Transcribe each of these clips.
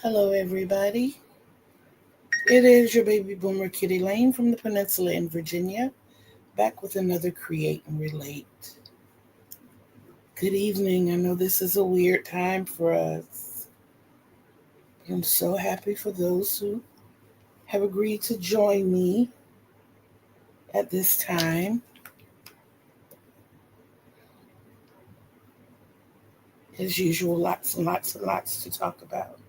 Hello, everybody. It is your baby boomer Kitty Lane from the Peninsula in Virginia, back with another Create and Relate. Good evening. I know this is a weird time for us. I'm so happy for those who have agreed to join me at this time. As usual, lots and lots and lots to talk about.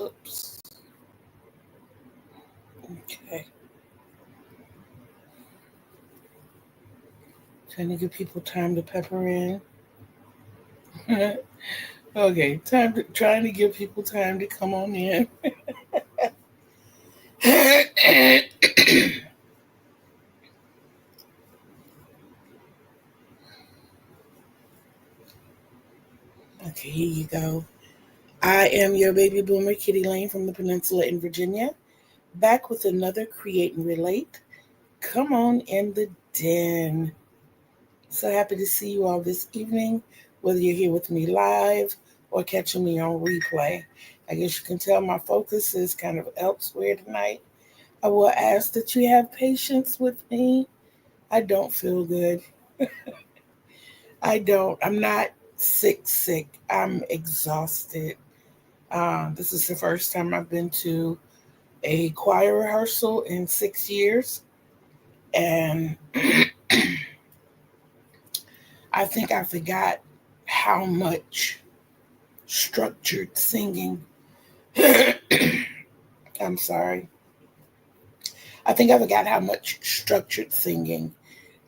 Oops. Okay. Trying to give people time to pepper in. Okay, trying to give people time to come on in. Okay, here you go. I am your baby boomer, Kitty Lane from the Peninsula in Virginia, back with another Create and Relate. Come on in the den. So happy to see you all this evening, whether you're here with me live or catching me on replay. I guess you can tell my focus is kind of elsewhere tonight. I will ask that you have patience with me. I don't feel good. I don't. I'm not sick. I'm exhausted. This is the first time I've been to a choir rehearsal in 6 years. And I think I forgot how much structured singing, I'm sorry. I think I forgot how much structured singing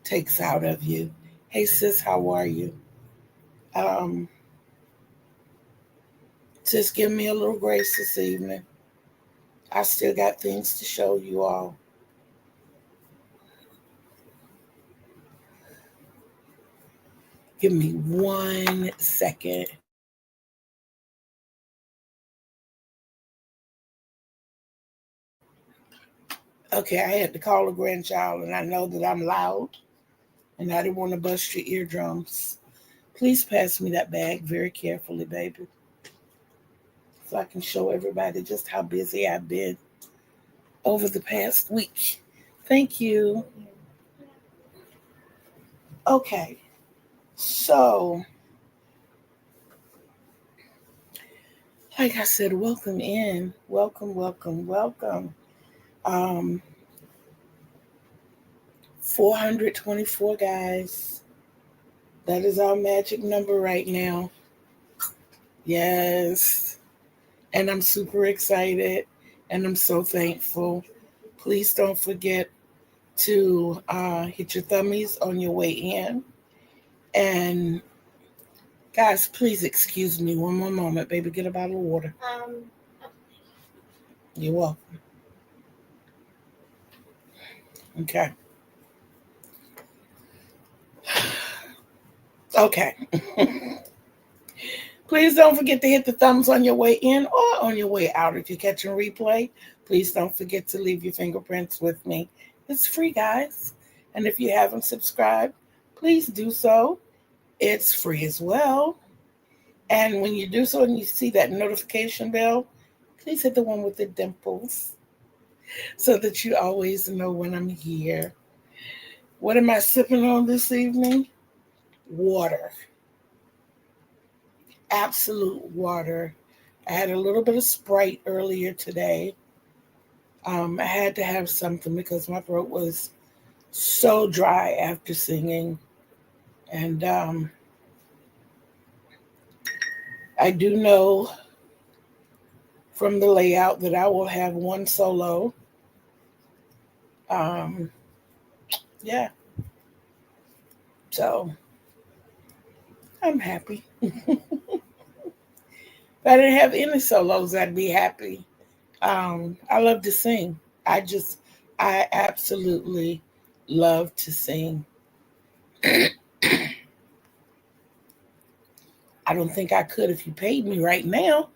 takes out of you. Hey, sis, how are you? Um, sis, give me a little grace this evening. I still got things to show you all. Give me 1 second. Okay, I had to call a grandchild, and I know that I'm loud, and I didn't want to bust your eardrums. Please pass me that bag very carefully, baby, so I can show everybody just how busy I've been over the past week. Thank you. Okay, so like I said, welcome in. Welcome. Um, 424 guys. That is our magic number right now. Yes. And I'm super excited and I'm so thankful. Please don't forget to hit your thummies on your way in. And guys, please excuse me one more moment, baby. Get a bottle of water. You're welcome. Okay. Okay. Please don't forget to hit the thumbs on your way in or on your way out. If you're catching replay, please don't forget to leave your fingerprints with me. It's free, guys. And if you haven't subscribed, please do so. It's free as well. And when you do so and you see that notification bell, please hit the one with the dimples so that you always know when I'm here. What am I sipping on this evening? Water. Absolute water. I had a little bit of Sprite earlier today. I had to have something because my throat was so dry after singing. And I do know from the layout that I will have one solo. Um, yeah, so I'm happy. If I didn't have any solos, I'd be happy. I love to sing. I absolutely love to sing. I don't think I could if you paid me right now.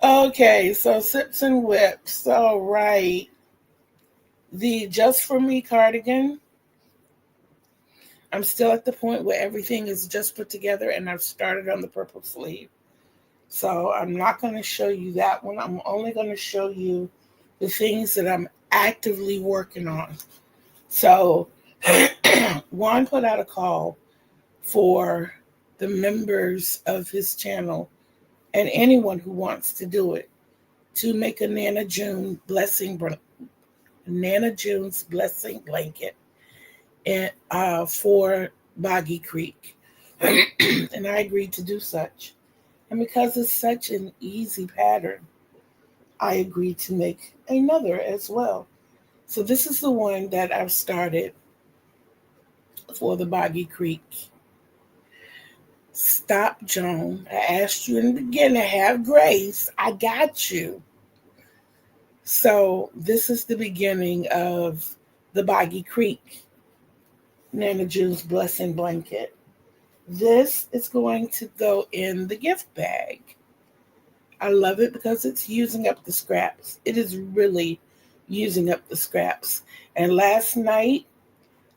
Okay, so Sips and Whips. All right. The Just For Me cardigan. I'm still at the point where everything is just put together and I've started on the purple sleeve. So I'm not going to show you that one. I'm only going to show you the things that I'm actively working on. So Juan put out a call for the members of his channel and anyone who wants to do it to make a Nana June's blessing blanket and for Boggy Creek. And I agreed to do such. And because it's such an easy pattern, I agreed to make another as well. So this is the one that I've started for the Boggy Creek. Stop, Joan. I asked you in the beginning, have grace. I got you. So this is the beginning of the Boggy Creek Nana June's blessing blanket. This is going to go in the gift bag. I love it because it's using up the scraps. It is really using up the scraps. And last night,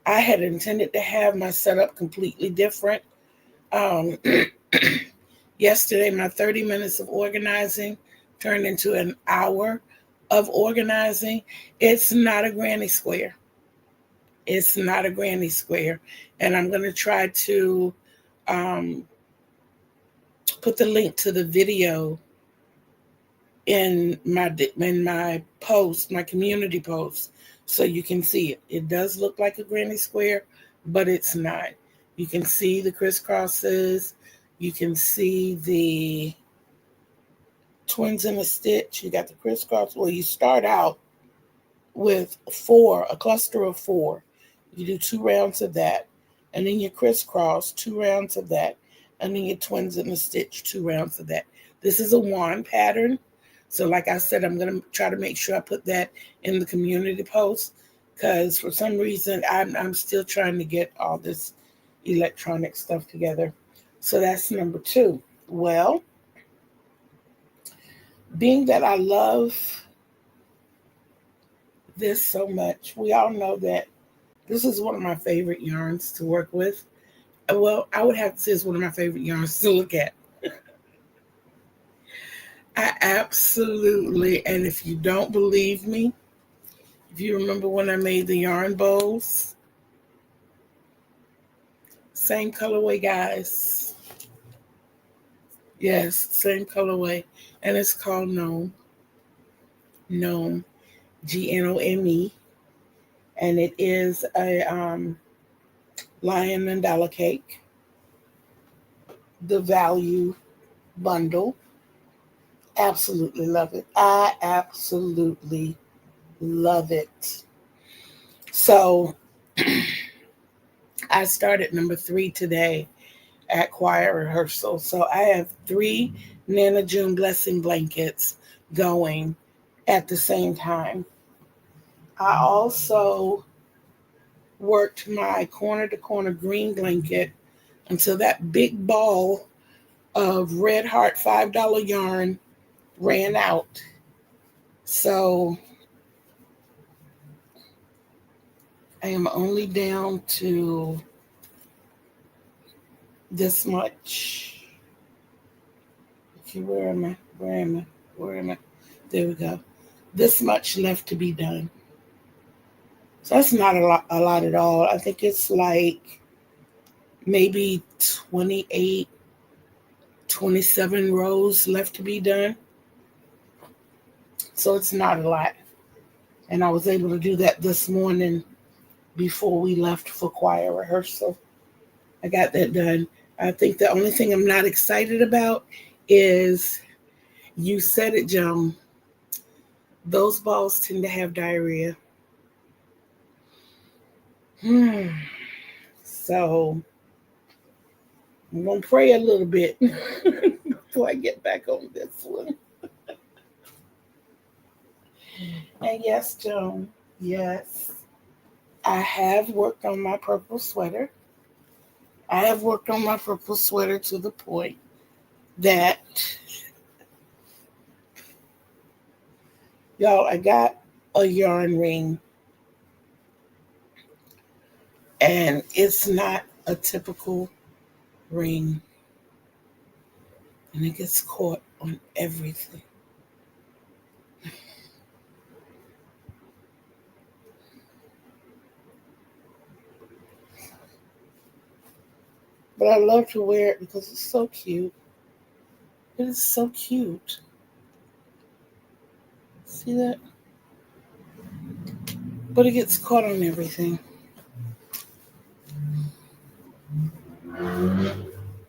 I had intended to have my setup completely different. Um, Yesterday, my 30 minutes of organizing turned into an hour of organizing. It's not a granny square. It's not a granny square. And I'm going to try to um, put the link to the video in my post, my community post, so you can see it. It does look like a granny square, but it's not. You can see the crisscrosses. You can see the twins in a stitch. You got the crisscross. Well, you start out with a cluster of 4. You do 2 rounds of that, and then you crisscross 2 rounds of that, and then your twins in a stitch 2 rounds of that. This is a wand pattern. So like I said, I'm going to try to make sure I put that in the community post because for some reason I'm still trying to get all this electronic stuff together. So that's number 2. Well, being that I love this so much, we all know that this is one of my favorite yarns to work with. Well, I would have to say it's one of my favorite yarns to look at. I absolutely, and if you don't believe me, if you remember when I made the yarn bowls, same colorway, guys. Yes, same colorway. And it's called Gnome. Gnome. Gnome. And it is a lion mandala cake. The value bundle. Absolutely love it. I absolutely love it. So I started number 3 today at choir rehearsal. So I have 3 Nana June blessing blankets going at the same time. I also worked my corner to corner green blanket until that big ball of Red Heart $5 yarn ran out. So I am only down to this much. Okay, where am I? Where am I? Where am I? There we go. This much left to be done. So that's not a lot at all. I think it's like maybe 28, 27 rows left to be done. So it's not a lot. And I was able to do that this morning before we left for choir rehearsal. I got that done. I think the only thing I'm not excited about is, you said it, Joan, those balls tend to have diarrhea. So I'm going to pray a little bit before I get back on this one. And yes, Joan, yes, I have worked on my purple sweater. I have worked on my purple sweater to the point that Y'all, I got a yarn ring, and it's not a typical ring, and it gets caught on everything. But I love to wear it because it's so cute. It is so cute. See that? But it gets caught on everything.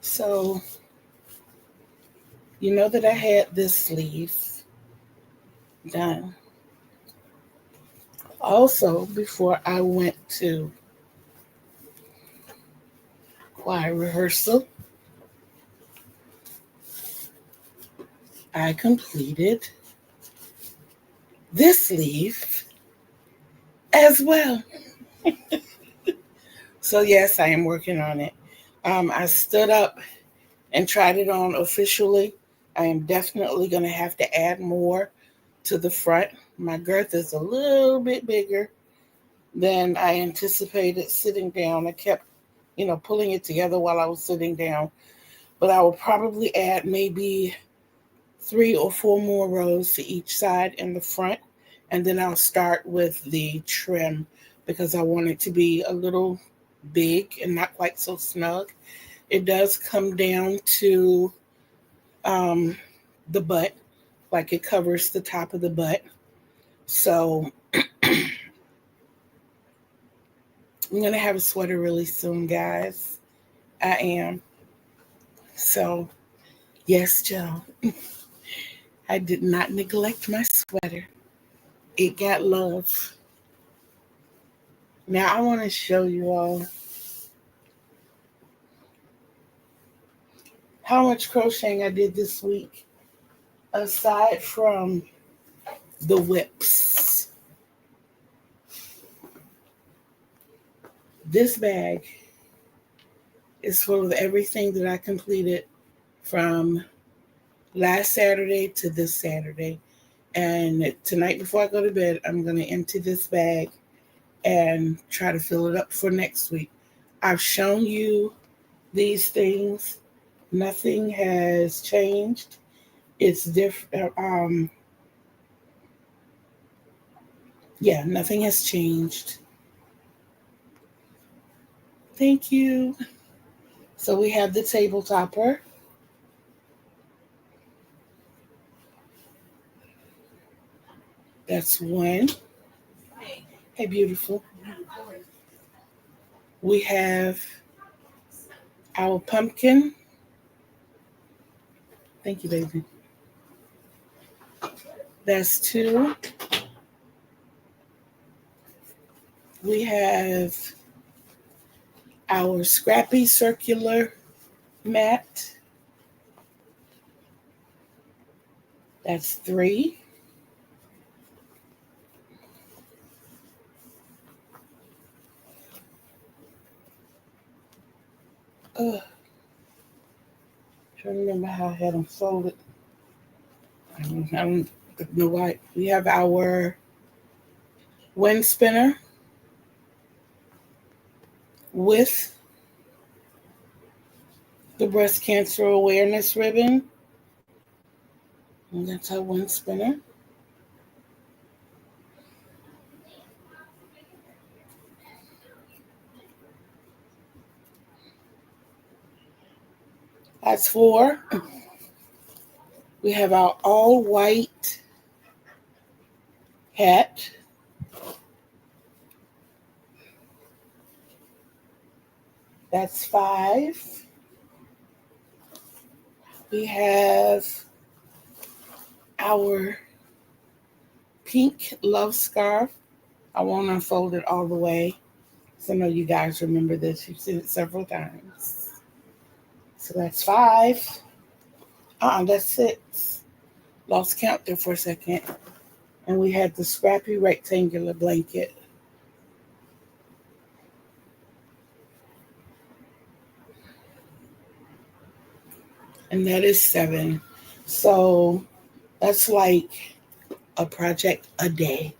So, you know that I had this sleeve done. Also, before I went to choir rehearsal, I completed this sleeve as well. So, yes, I am working on it. I stood up and tried it on officially. I am definitely going to have to add more to the front. My girth is a little bit bigger than I anticipated sitting down. I kept, pulling it together while I was sitting down. But I will probably add maybe 3 or 4 more rows to each side in the front. And then I'll start with the trim because I want it to be a little big and not quite so snug. It does come down to um, the butt, like it covers the top of the butt. So I'm going to have a sweater really soon, guys. I am. So, yes, Joe, I did not neglect my sweater. It got love. Now, I want to show you all how much crocheting I did this week, aside from the whips. This bag is full of everything that I completed from last Saturday to this Saturday. And tonight, before I go to bed, I'm going to empty this bag and try to fill it up for next week. I've shown you these things. Nothing has changed. It's different. Yeah, nothing has changed. Thank you. So we have the table topper. That's one. Hey, beautiful. We have our pumpkin. Thank you, baby. That's two. We have our scrappy circular mat. That's three. Ugh. Trying to remember how I had them folded. I don't know why. We have our wind spinner with the breast cancer awareness ribbon. And that's our wind spinner. That's four. We have our all white hat. That's five. We have our pink love scarf. I won't unfold it all the way. So I know you guys remember this. You've seen it several times. So that's five. That's six. Lost count there for a second. And we had the scrappy rectangular blanket. And that is seven. So that's like a project a day.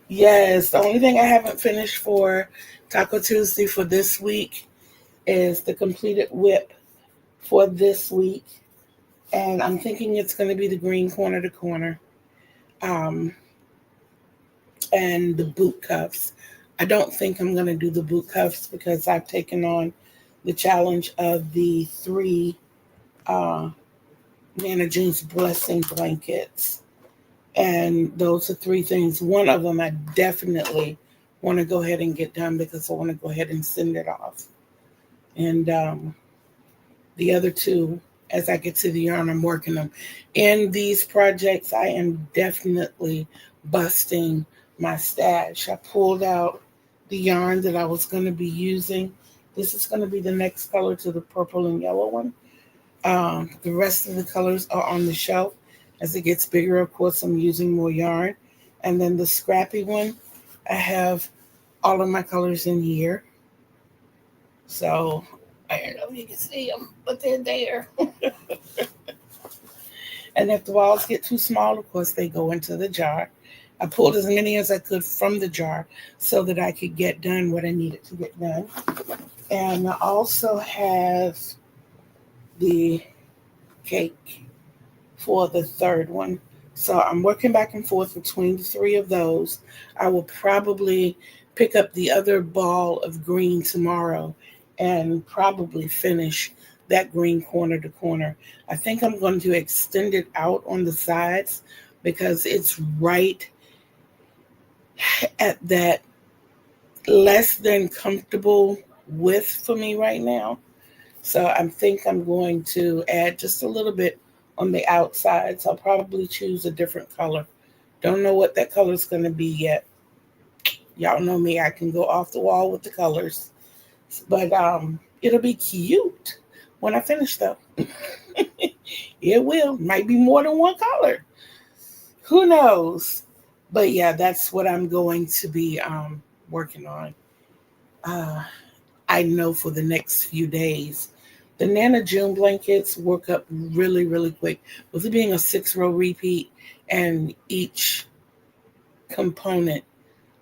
Yes, the only thing I haven't finished for Taco Tuesday for this week is the completed whip for this week. And I'm thinking it's going to be the green corner to corner um, and the boot cuffs. I don't think I'm going to do the boot cuffs because I've taken on the challenge of the three uh, Nana June's Blessing blankets. And those are three things. One of them I definitely want to go ahead and get done because I want to go ahead and send it off. And the other two, as I get to the yarn, I'm working them. In these projects, I am definitely busting my stash. I pulled out the yarn that I was going to be using. This is going to be the next color to the purple and yellow one. The rest of the colors are on the shelf. As it gets bigger, of course, I'm using more yarn. And then the scrappy one, I have all of my colors in here. So I don't know if you can see them, but they're there. And if the walls get too small, of course, they go into the jar. I pulled as many as I could from the jar so that I could get done what I needed to get done. And I also have the cake for the third one. So I'm working back and forth between the three of those. I will probably pick up the other ball of green tomorrow and probably finish that green corner to corner. I think I'm going to extend it out on the sides because it's right at that less than comfortable width for me right now. So I think I'm going to add just a little bit on the outsides. I'll probably choose a different color. Don't know what that color is going to be yet. Y'all know me, I can go off the wall with the colors. But it'll be cute when I finish though. It will. Might be more than one color. Who knows? But yeah, that's what I'm going to be working on. Uh, I know for the next few days. The Nana June blankets work up really, really quick. With it being a 6-row repeat and each component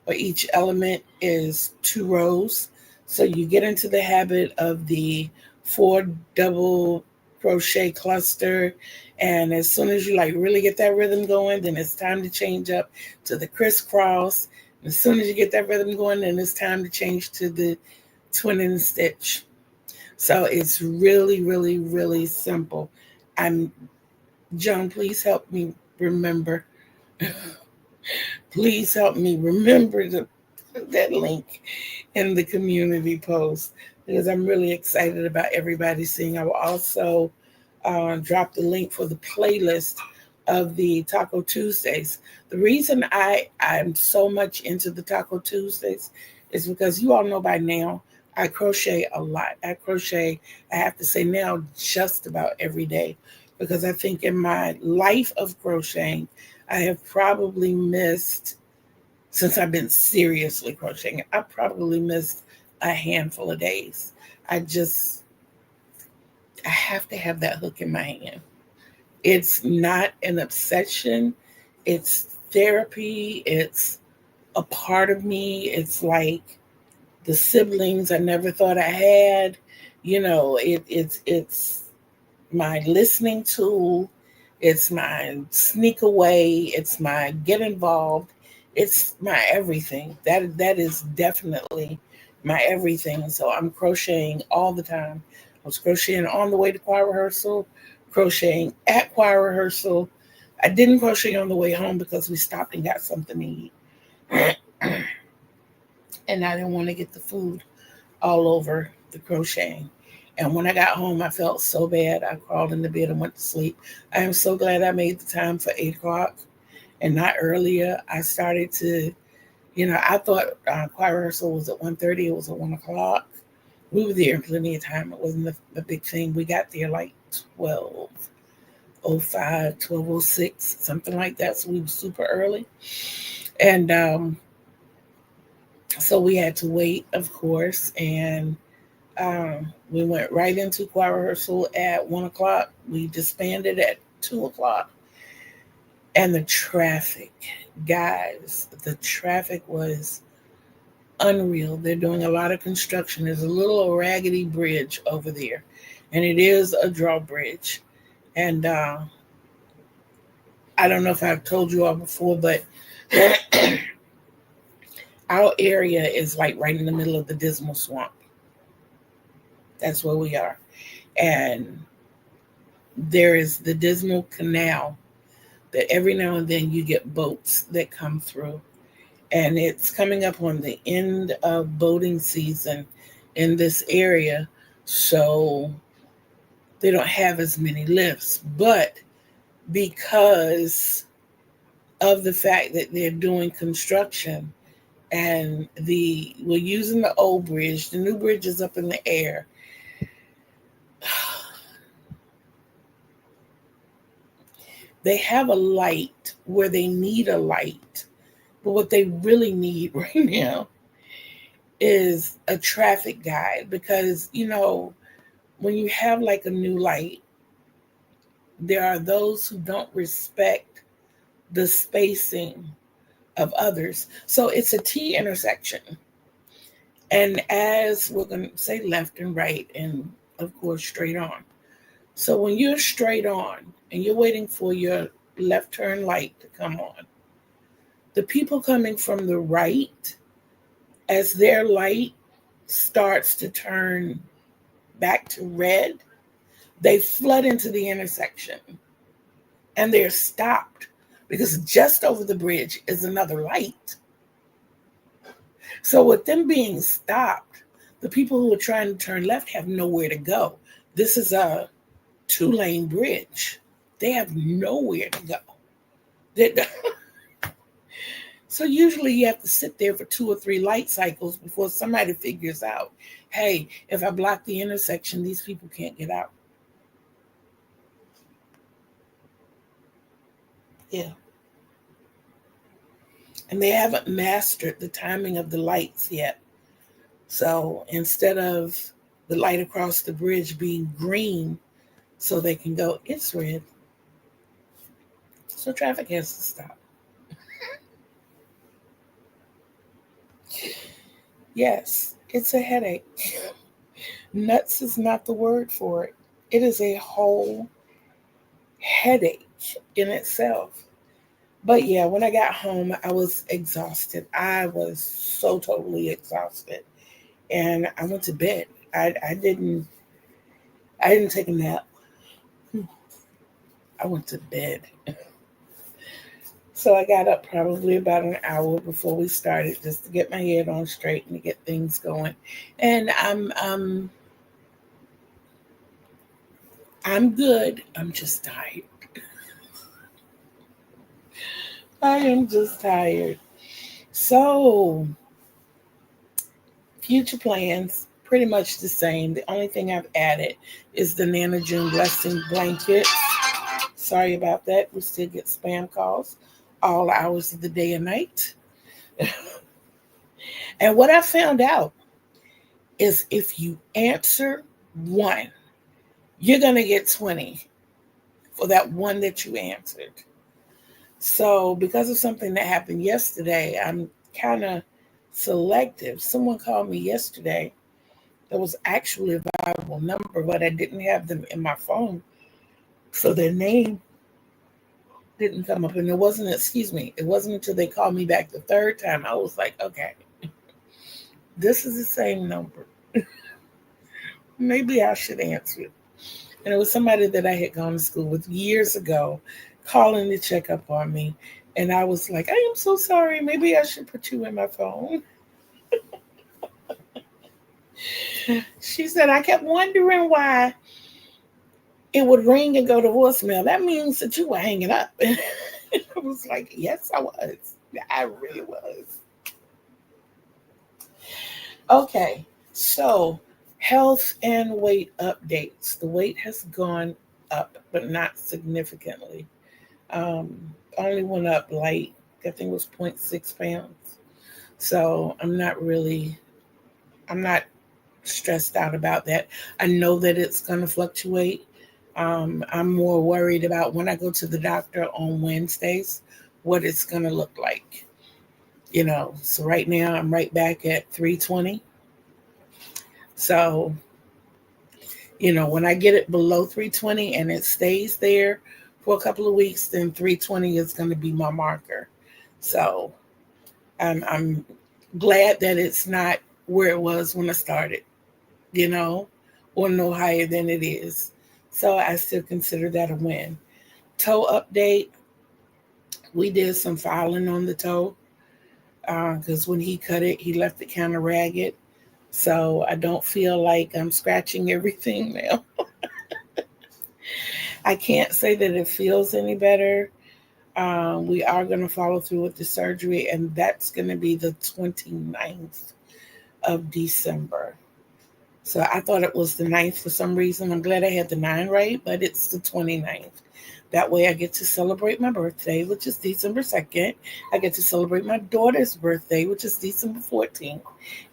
or each element is 2 rows. So you get into the habit of the 4 double crochet cluster. And as soon as you like really get that rhythm going, then it's time to change up to the crisscross. And as soon as you get that rhythm going, then it's time to change to the twin and stitch. So it's really, really, really simple. I'm Joan, please help me remember. Please help me remember that link in the community post because I'm really excited about everybody seeing. I will also drop the link for the playlist of the Taco Tuesdays. The reason I'm so much into the Taco Tuesdays is because you all know by now I crochet a lot. I crochet, I have to say now, just about every day because I think in my life of crocheting, I have probably missed, since I've been seriously crocheting, I probably missed a handful of days. I just, I have to have that hook in my hand. It's not an obsession, it's therapy, it's a part of me. It's like the siblings I never thought I had. It's my listening tool. It's my sneak away. It's my get involved. It's my everything. That is definitely my everything. So I'm crocheting all the time. I was crocheting on the way to choir rehearsal, crocheting at choir rehearsal. I didn't crochet on the way home because we stopped and got something to eat. And I didn't want to get the food all over the crocheting. And when I got home, I felt so bad. I crawled into bed and went to sleep. I am so glad I made the time for 8 o'clock and not earlier. I started to, I thought choir rehearsal was at 1:30. It was at 1 o'clock. We were there in plenty of time. It wasn't a big thing. We got there like 12:05, 12:06, something like that. So we were super early. And so we had to wait, of course. And we went right into choir rehearsal at 1 o'clock. We disbanded at 2 o'clock. And the traffic, guys, the traffic was unreal. They're doing a lot of construction. There's a little raggedy bridge over there, and it is a drawbridge. And I don't know if I've told you all before, but our area is like right in the middle of the Dismal Swamp. That's where we are. And there is the Dismal Canal that every now and then you get boats that come through. And it's coming up on the end of boating season in this area. So they don't have as many lifts. But because of the fact that they're doing construction and we're using the old bridge, the new bridge is up in the air. They have a light where they need a light, but what they really need right now is a traffic guide, because, when you have like a new light, there are those who don't respect the spacing of others. So it's a T intersection. And as we're going to say, left and right, and of course, straight on. So when you're straight on and you're waiting for your left turn light to come on, the people coming from the right, as their light starts to turn back to red, they flood into the intersection and they're stopped because just over the bridge is another light. So with them being stopped, the people who are trying to turn left have nowhere to go. This is a 2-lane bridge. They have nowhere to go. So usually you have to sit there for 2 or 3 light cycles before somebody figures out, hey, if I block the intersection, these people can't get out. Yeah. And they haven't mastered the timing of the lights yet. So instead of the light across the bridge being green so they can go, it's red. So traffic has to stop. Yes, it's a headache. Nuts is not the word for it. It is a whole headache in itself. But yeah, when I got home, I was exhausted. I was so totally exhausted. And I went to bed. I didn't take a nap. I went to bed. So I got up probably about an hour before we started, just to get my head on straight and to get things going. And I'm good. I'm just tired. I am just tired. So future plans, pretty much the same. The only thing I've added is the Nana June Blessing blanket. Sorry about that. We still get spam calls all hours of the day and night. And what I found out is if you answer one, you're going to get 20 for that one that you answered. So because of something that happened yesterday, I'm kind of selective. Someone called me yesterday that was actually a viable number, but I didn't have them in my phone. So their name didn't come up. And it wasn't until they called me back the third time, I was like, okay, this is the same number. Maybe I should answer it. And it was somebody that I had gone to school with years ago calling to check up on me. And I was like, I am so sorry. Maybe I should put you in my phone. She said, I kept wondering why it would ring and go to voicemail. That means that you were hanging up. I was like, yes, I was. I really was. Okay, so health and weight updates. The weight has gone up, but not significantly. Only went up light. I think it was 0.6 pounds. So I'm not stressed out about that. I know that it's going to fluctuate. I'm more worried about when I go to the doctor on Wednesdays, what it's going to look like. So right now I'm right back at 320. So, when I get it below 320 and it stays there for a couple of weeks, then 320 is going to be my marker. So I'm glad that it's not where it was when I started, you know, or no higher than it is. So I still consider that a win. Toe update. We did some filing on the toe because when he cut it, he left it kind of ragged. So I don't feel like I'm scratching everything now. I can't say that it feels any better. We are going to follow through with the surgery, and that's going to be the 29th of December. So I thought it was the 9th for some reason. I'm glad I had the 9 right, but it's the 29th. That way I get to celebrate my birthday, which is December 2nd. I get to celebrate my daughter's birthday, which is December 14th.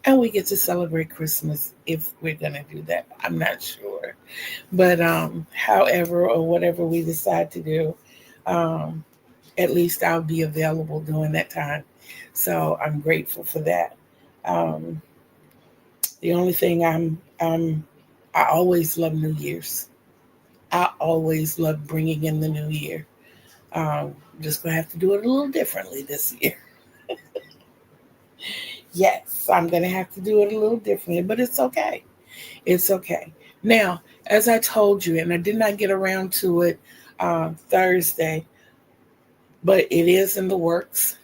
And we get to celebrate Christmas if we're going to do that. I'm not sure. But however or whatever we decide to do, um, at least I'll be available during that time. So I'm grateful for that. Um, the only thing I always love New Year's. I always love bringing in the new year. Um, just gonna have to do it a little differently this year. Yes, I'm gonna have to do it a little differently, but it's okay. It's okay. Now, as I told you, and I did not get around to it Thursday, but it is in the works.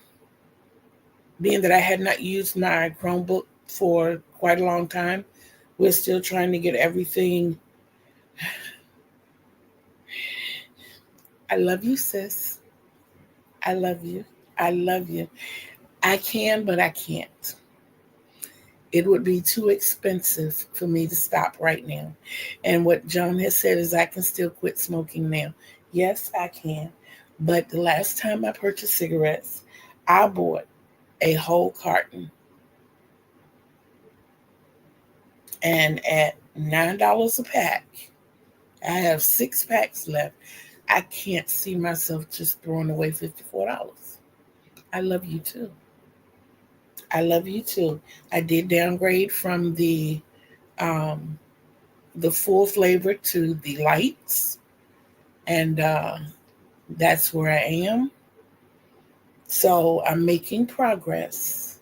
Being that I had not used my Chromebook for quite a long time, we're still trying to get everything. I love you, sis. I love you. I love you. I can, but I can't. It would be too expensive for me to stop right now. And what John has said is I can still quit smoking now. Yes, I can. But the last time I purchased cigarettes, I bought a whole carton. And at $9 a pack, I have 6 packs left. I can't see myself just throwing away $54. I love you too. I love you too. I did downgrade from um, the full flavor to the lights, and that's where I am. So I'm making progress.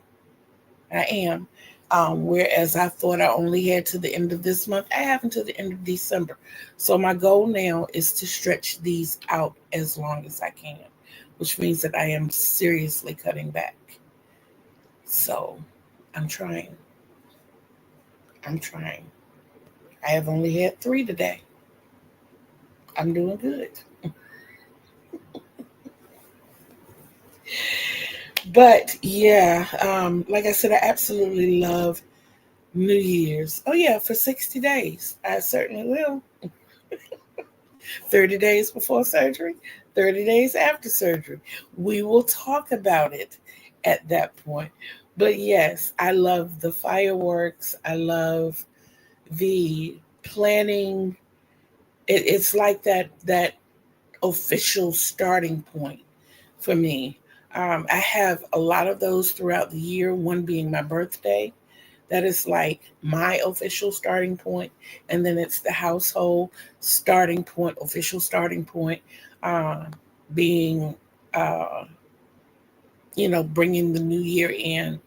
I am. Whereas I thought I only had to the end of this month, I have until the end of December. So my goal now is to stretch these out as long as I can, which means that I am seriously cutting back. So I'm trying. I'm trying. I have only had 3 today. I'm doing good. But yeah, like I said, I absolutely love New Year's. Oh yeah, for 60 days. I certainly will. 30 days before surgery, 30 days after surgery. We will talk about it at that point. But yes, I love the fireworks. I love the planning. It's like that official starting point for me. I have a lot of those throughout the year, one being my birthday. That is like my official starting point. And then it's the household starting point, official starting point, uh, being, uh, bringing the new year in.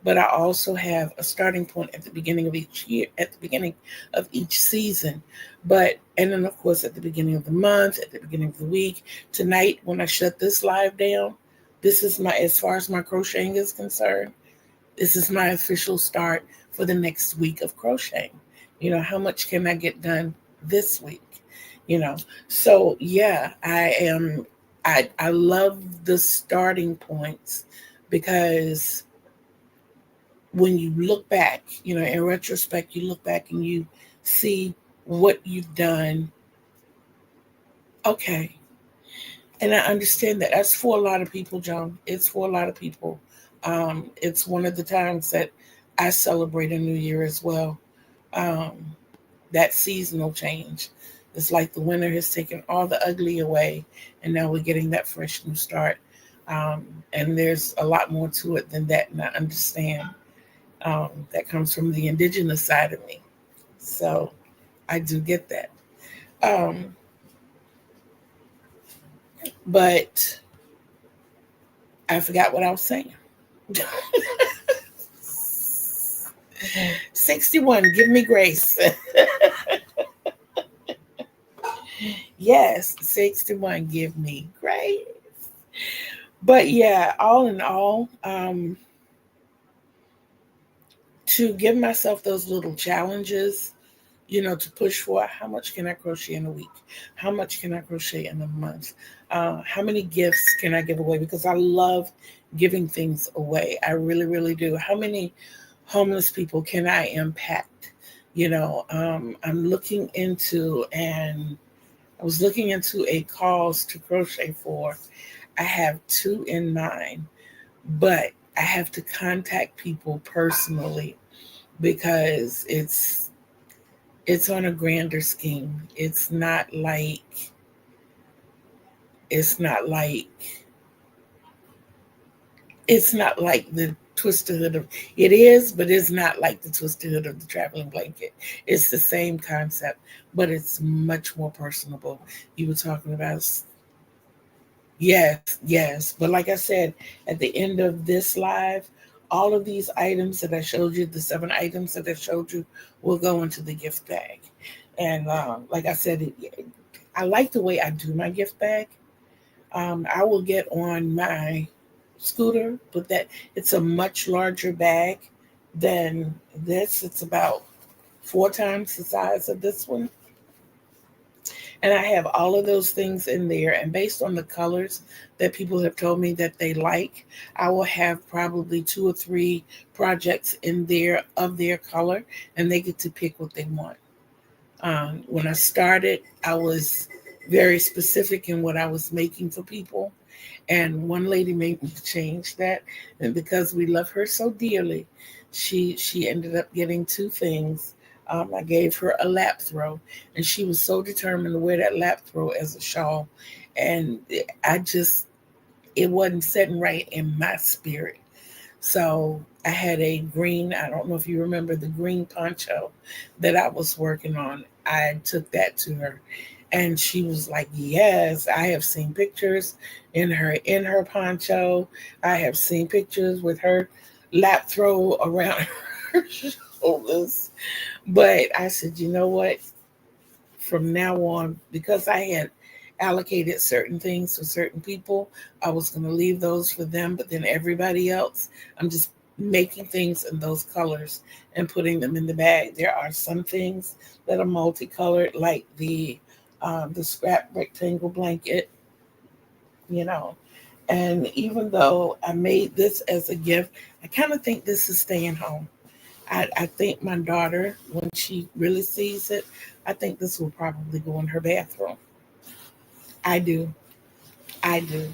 But I also have a starting point at the beginning of each year, at the beginning of each season. And then, of course, at the beginning of the month, at the beginning of the week. Tonight, when I shut this live down, this is as far as my crocheting is concerned, this is my official start for the next week of crocheting. How much can I get done this week? You know, so yeah, I love the starting points because when you look back, in retrospect, you look back and you see what you've done. Okay. And I understand that. That's for a lot of people, John. It's for a lot of people. It's one of the times that I celebrate a new year as well. Um, that seasonal change. It's like the winter has taken all the ugly away, and now we're getting that fresh new start. And there's a lot more to it than that, and I understand that comes from the indigenous side of me. So I do get that. Um, but I forgot what I was saying. 61, give me grace. Yes, 61, give me grace. But yeah, all in all, to give myself those little challenges, to push for how much can I crochet in a week? How much can I crochet in a month? How many gifts can I give away? Because I love giving things away. I really, really do. How many homeless people can I impact? I'm looking into, and I was looking into a cause to crochet for. I have two in mind, but I have to contact people personally because it's on a grander scheme. It's not like it's not like the twisted hood of it is, but it's not like the twisted hood of the traveling blanket. It's the same concept, but it's much more personable. You were talking about yes, yes. But like I said, at the end of this live, all of these items that I showed you, the 7 items that I showed you, will go into the gift bag. And like I said, I like the way I do my gift bag. I will get on my scooter, but that it's a much larger bag than this. It's about 4 times the size of this one. And I have all of those things in there. And based on the colors that people have told me that they like, I will have probably 2 or 3 projects in there of their color, and they get to pick what they want. When I started, I was very specific in what I was making for people. And one lady made me change that. And because we love her so dearly, she ended up getting 2 things. I gave her a lap throw, and she was so determined to wear that lap throw as a shawl. And I just, it wasn't sitting right in my spirit. So I had a green, I don't know if you remember the green poncho that I was working on. I took that to her, and she was like, "Yes, I have seen pictures in her poncho. I have seen pictures with her lap throw around her shoulders." But I said, "You know what? From now on, because I had allocated certain things to certain people, I was going to leave those for them, but then everybody else, I'm just making things in those colors and putting them in the bag. There are some things that are multicolored, like the scrap rectangle blanket, you know. And even though I made this as a gift, I kind of think this is staying home. I think my daughter, when she really sees it, I think this will probably go in her bathroom. I do. I do.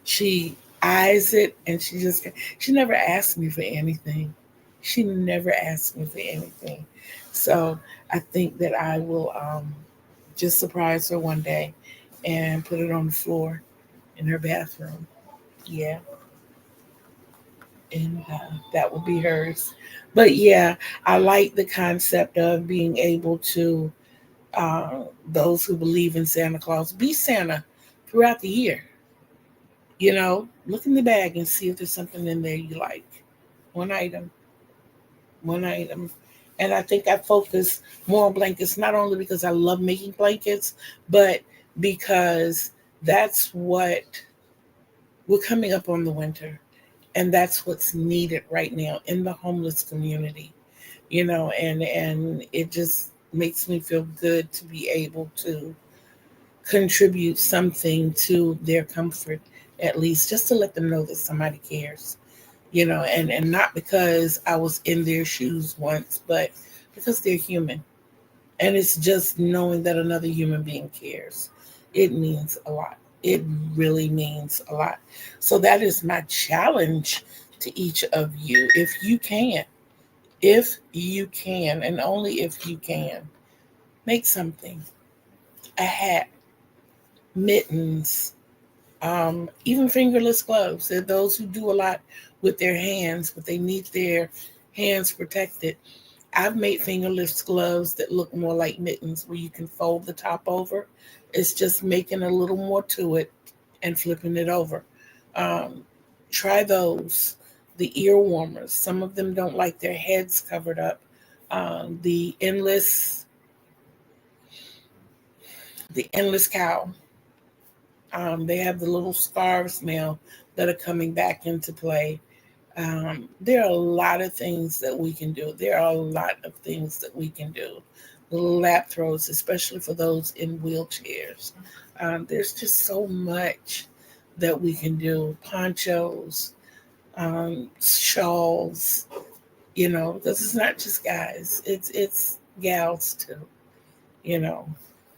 She eyes it, and she never asked me for anything. She never asked me for anything. So I think that I will just surprise her one day and put it on the floor in her bathroom. Yeah, and that will be hers. But yeah, I like the concept of being able to uh, those who believe in Santa Claus be Santa throughout the year. Look in the bag and see if there's something in there you like. One item, one item. And I think I focus more on blankets, not only because I love making blankets, but because that's what we're coming up on the winter. And that's what's needed right now in the homeless community. And it just makes me feel good to be able to contribute something to their comfort, at least just to let them know that somebody cares. And not because I was in their shoes once, but because they're human. And it's just knowing that another human being cares. It means a lot. It really means a lot. So that is my challenge to each of you. If you can, and only if you can, make something. a hat, mittens, even fingerless gloves. There are those who do a lot with their hands, but they need their hands protected. I've made fingerless gloves that look more like mittens where you can fold the top over. It's just making a little more to it and flipping it over. Um, Try those. The ear warmers. Some of them don't like their heads covered up. The endless cow. They have the little scarves now that are coming back into play. There are a lot of things that we can do. There are a lot of things that we can do. Little lap throws, especially for those in wheelchairs. There's just so much that we can do. Ponchos, shawls, because it's not just guys. It's gals too, you know.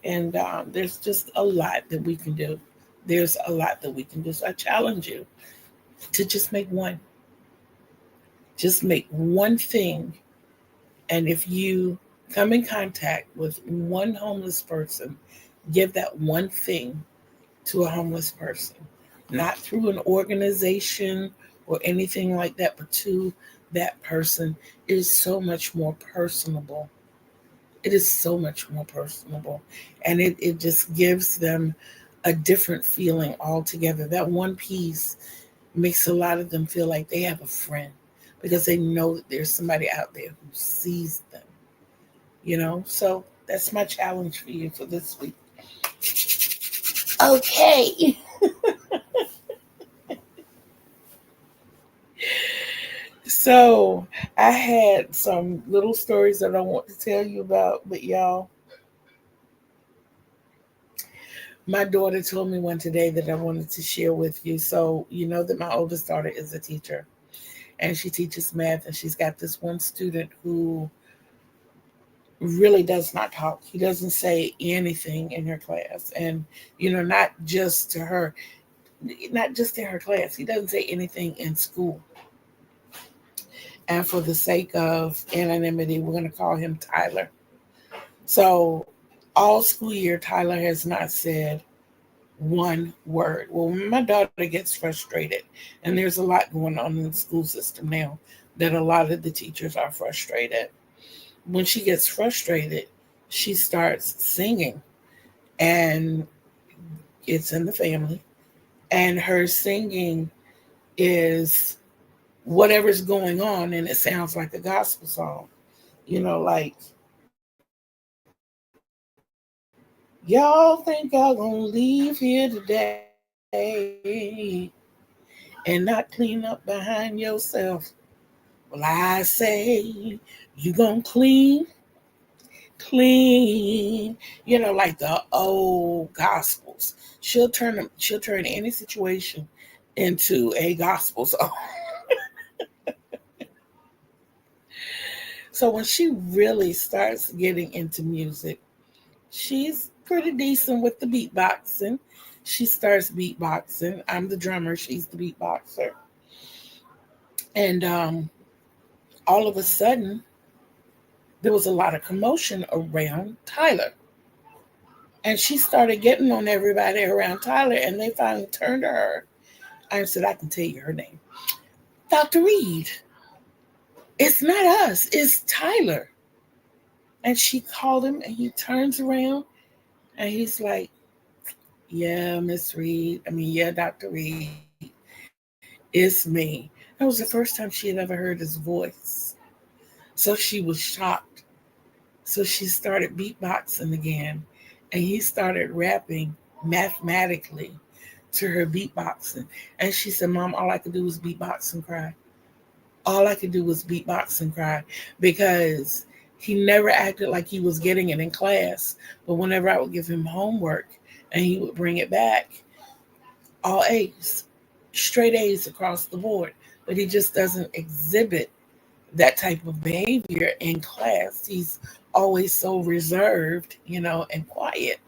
And there's just a lot that we can do. There's a lot that we can do. So I challenge you to just make one. Just make one thing. And if you come in contact with one homeless person, give that one thing to a homeless person. Not through an organization or anything like that, but to that person. It is so much more personable. It is so much more personable. And it just gives them a different feeling altogether. That one piece makes a lot of them feel like they have a friend because they know that there's somebody out there who sees them. So that's my challenge for you for this week. Okay. So I had some little stories that I want to tell you about, but y'all, my daughter told me one today that I wanted to share with you. So you know that my oldest daughter is a teacher and she teaches math, and she's got this one student who really does not talk. He doesn't say anything in her class. And, not just to her, not just in her class. He doesn't say anything in school. And for the sake of anonymity, we're going to call him Tyler. So all school year, Tyler has not said one word. Well, when my daughter gets frustrated, and there's a lot going on in the school system now that a lot of the teachers are frustrated. When she gets frustrated, she starts singing, and it's in the family. And her singing is whatever's going on, and it sounds like a gospel song. Like, y'all think y'all gonna leave here today and not clean up behind yourself? Well, I say you gonna clean, like the old gospels. She'll turn any situation into a gospel song. So when she really starts getting into music, she's pretty decent with the beatboxing. She starts beatboxing. I'm the drummer, she's the beatboxer. And all of a sudden, there was a lot of commotion around Tyler. And she started getting on everybody around Tyler, and they finally turned to her. I said, I can tell you her name. Dr. Reed, it's not us, it's Tyler. And she called him, and he turns around, and he's like, yeah, Miss Reed. Yeah, Dr. Reed. It's me. That was the first time she had ever heard his voice. So she was shocked. So she started beatboxing again, and he started rapping mathematically to her beatboxing. And she said, Mom, all I could do was beatbox and cry. All I could do was beatbox and cry, because he never acted like he was getting it in class. But whenever I would give him homework and he would bring it back, all A's, straight A's across the board. But he just doesn't exhibit that type of behavior in class. He's always so reserved, and quiet.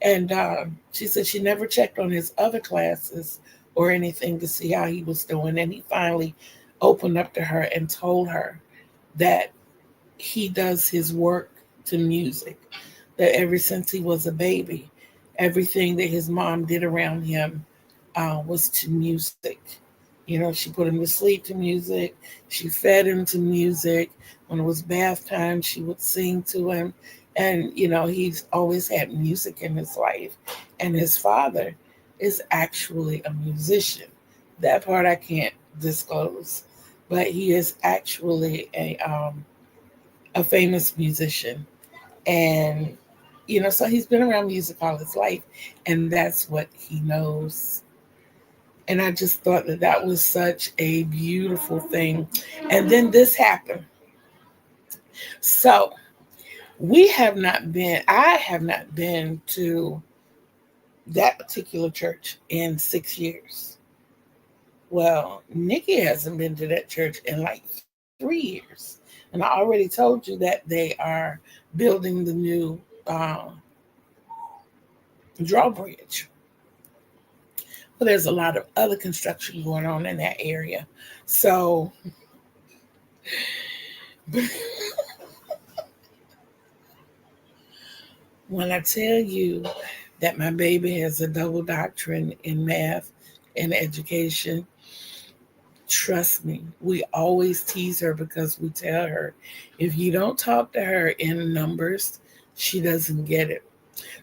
And she said she never checked on his other classes or anything to see how he was doing. And he finally opened up to her and told her that he does his work to music. that ever since he was a baby, everything that his mom did around him was to music. You know, she put him to sleep to music. She fed him to music. When it was bath time, she would sing to him. And, you know, he's always had music in his life. And his father is actually a musician. That part I can't disclose. But he is actually a famous musician. And, you know, so he's been around music all his life. And that's what he knows. And I just thought that that was such a beautiful thing. And then this happened. So I have not been to that particular church in 6 years. Well, Nikki hasn't been to that church in like 3 years. And I already told you that they are building the new drawbridge. But there's a lot of other construction going on in that area. So when I tell you that my baby has a double doctorate in math and education, trust me, we always tease her because we tell her if you don't talk to her in numbers, she doesn't get it.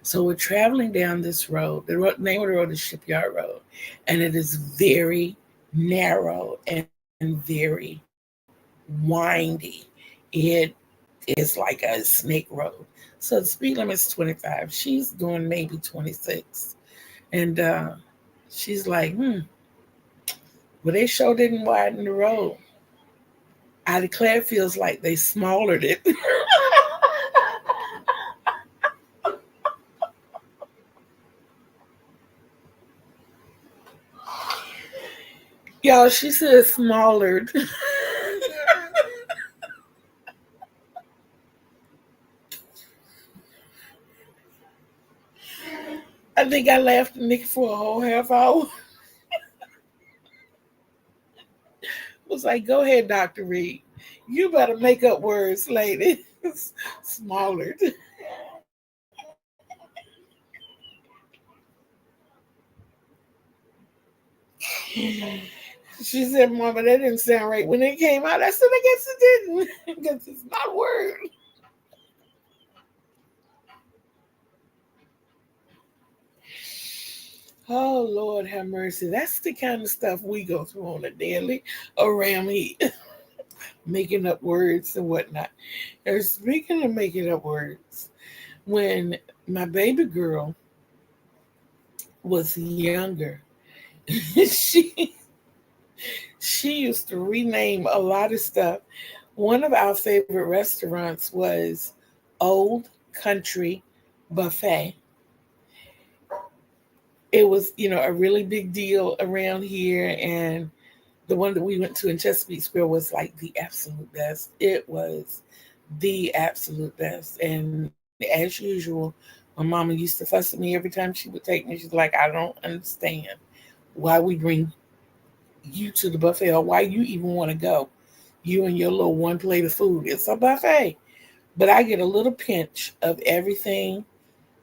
So we're traveling down this road. The name of the road is Shipyard Road, and it is very narrow and very windy. It is like a snake road. So the speed limit is 25. She's doing maybe 26. And she's like, well, they sure didn't widen the road. I declare it feels like they smallered it. Y'all, she said smallered. I think I laughed at Nikki for a whole half hour. Was like, go ahead, Dr. Reed. You better make up words, lady. Smallered. She said, Mama, that didn't sound right when it came out. I said, I guess it didn't. Because it's not a word. Oh, Lord have mercy. That's the kind of stuff we go through on a daily around here, making up words and whatnot. And speaking of making up words, when my baby girl was younger, she she used to rename a lot of stuff. One of our favorite restaurants was Old Country Buffet. It was, you know, a really big deal around here. And the one that we went to in Chesapeake Square was like the absolute best. It was the absolute best. And as usual, my mama used to fuss at me every time she would take me. She's like, I don't understand why we bring you to the buffet or why you even want to go. You and your little one plate of food. It's a buffet. But I get a little pinch of everything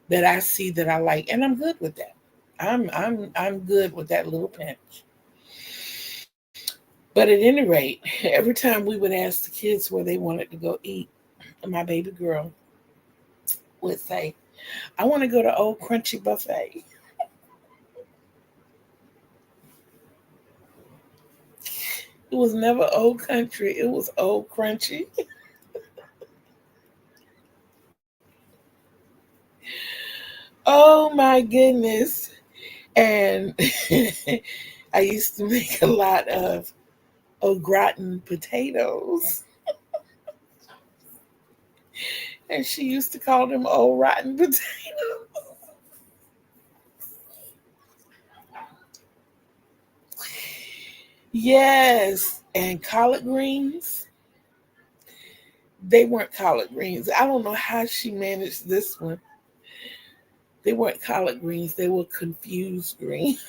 that I see that I like, and I'm good with that. I'm good with that little pinch. But at any rate, every time we would ask the kids where they wanted to go eat, my baby girl would say, I want to go to Old Crunchy Buffet. It was never Old Country, it was Old Crunchy. Oh my goodness. And I used to make a lot of au gratin potatoes. And she used to call them old rotten potatoes. Yes. And collard greens. They weren't collard greens. I don't know how she managed this one. They weren't collard greens, they were confused greens.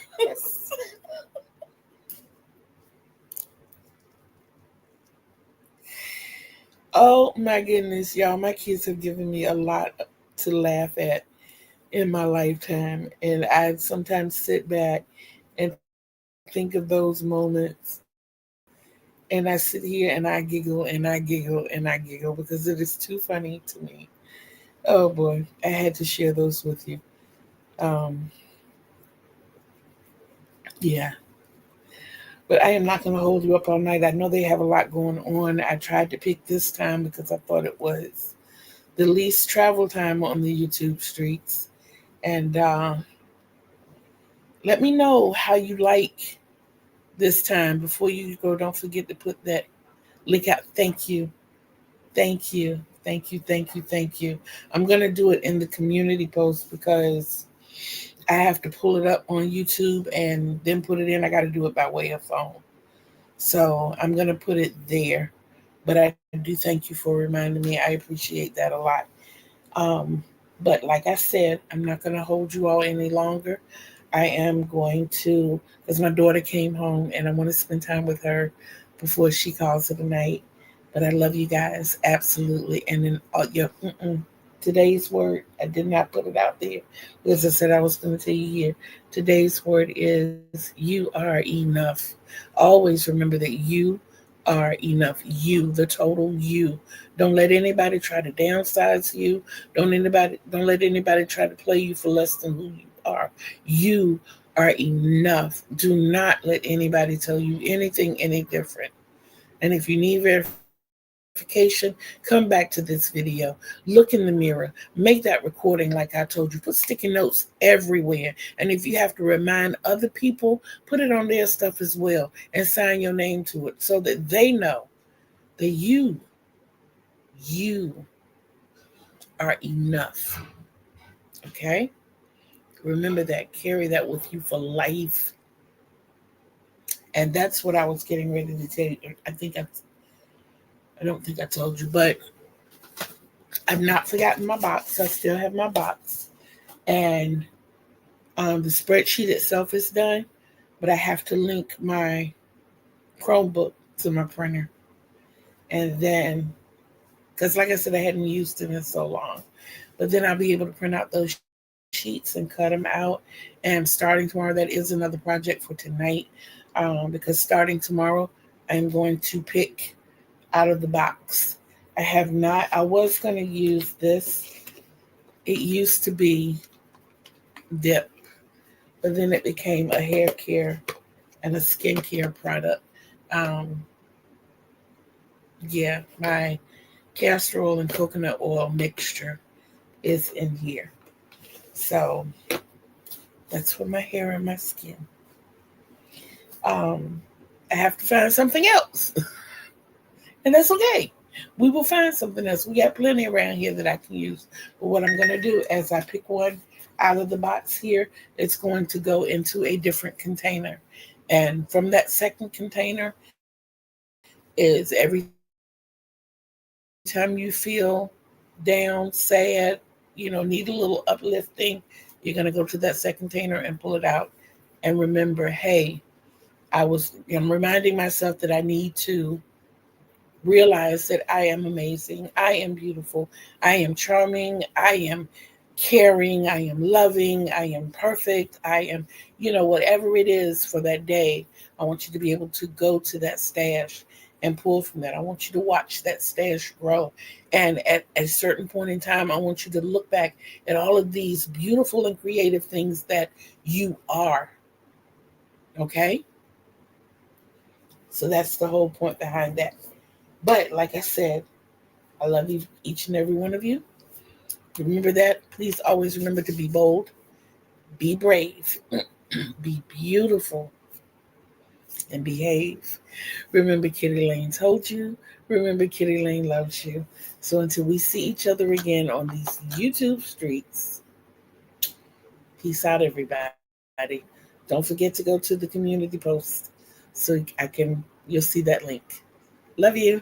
Oh my goodness, y'all. My kids have given me a lot. to laugh at in my lifetime. And I sometimes sit back and think of those moments, and I sit here and I giggle and I giggle and I giggle because it is too funny to me. Oh boy, I had to share those with you. Um, yeah, but I am not going to hold you up all night. I know they have a lot going on. I tried to pick this time because I thought it was the least travel time on the YouTube streets. And let me know how you like this time. Before you go, don't forget to put that link out. Thank you. Thank you. Thank you. Thank you. Thank you. I'm going to do it in the community post because I have to pull it up on YouTube and then put it in. I got to do it by way of phone. So I'm going to put it there. But I do thank you for reminding me. I appreciate that a lot. Um, but like I said, I'm not going to hold you all any longer. I am going to, because my daughter came home and I want to spend time with her before she calls it a night. But I love you guys absolutely. And then today's word, I did not put it out there because I said I was going to tell you here. Today's word is you are enough. Always remember that you are enough. You, the total you. Don't let anybody try to downsize you. Don't let anybody try to play you for less than who you are. You are enough. Do not let anybody tell you anything any different. And if you need verification, come back to this video. Look in the mirror. Make that recording like I told you. Put sticky notes everywhere. And if you have to remind other people, put it on their stuff as well and sign your name to it so that they know that you are enough. Okay? Remember that. Carry that with you for life. And that's what I was getting ready to tell you. I don't think I told you, but I've not forgotten my box. I still have my box. And the spreadsheet itself is done, but I have to link my Chromebook to my printer. And then, because like I said, I hadn't used it in so long, but then I'll be able to print out those sheets and cut them out. And starting tomorrow, that is another project for tonight. Because starting tomorrow, I'm going to pick out of the box. I have not, I was going to use this. It used to be Dip, but then it became a hair care and a skincare product. Um, yeah, my castor oil and coconut oil mixture is in here. So that's for my hair and my skin. Um, I have to find something else, and that's okay. We will find something else. We got plenty around here that I can use. But what I'm going to do as I pick one out of the box here, it's going to go into a different container. And from that second container is every time you feel down, sad, need a little uplifting, you're going to go to that second container and pull it out. And remember, hey, I'm reminding myself that I need to realize that I am amazing, I am beautiful, I am charming, I am caring, I am loving, I am perfect, I am, whatever it is for that day. I want you to be able to go to that stash and pull from that. I want you to watch that stash grow. And at a certain point in time, I want you to look back at all of these beautiful and creative things that you are. Okay? So that's the whole point behind that. But like I said, I love you, each and every one of you. Remember that. Please always remember to be bold, be brave, be beautiful, and behave. Remember, Kitty Lane told you. Remember, Kitty Lane loves you. So until we see each other again on these YouTube streets, peace out, everybody. Don't forget to go to the community post so you'll see that link. Love you.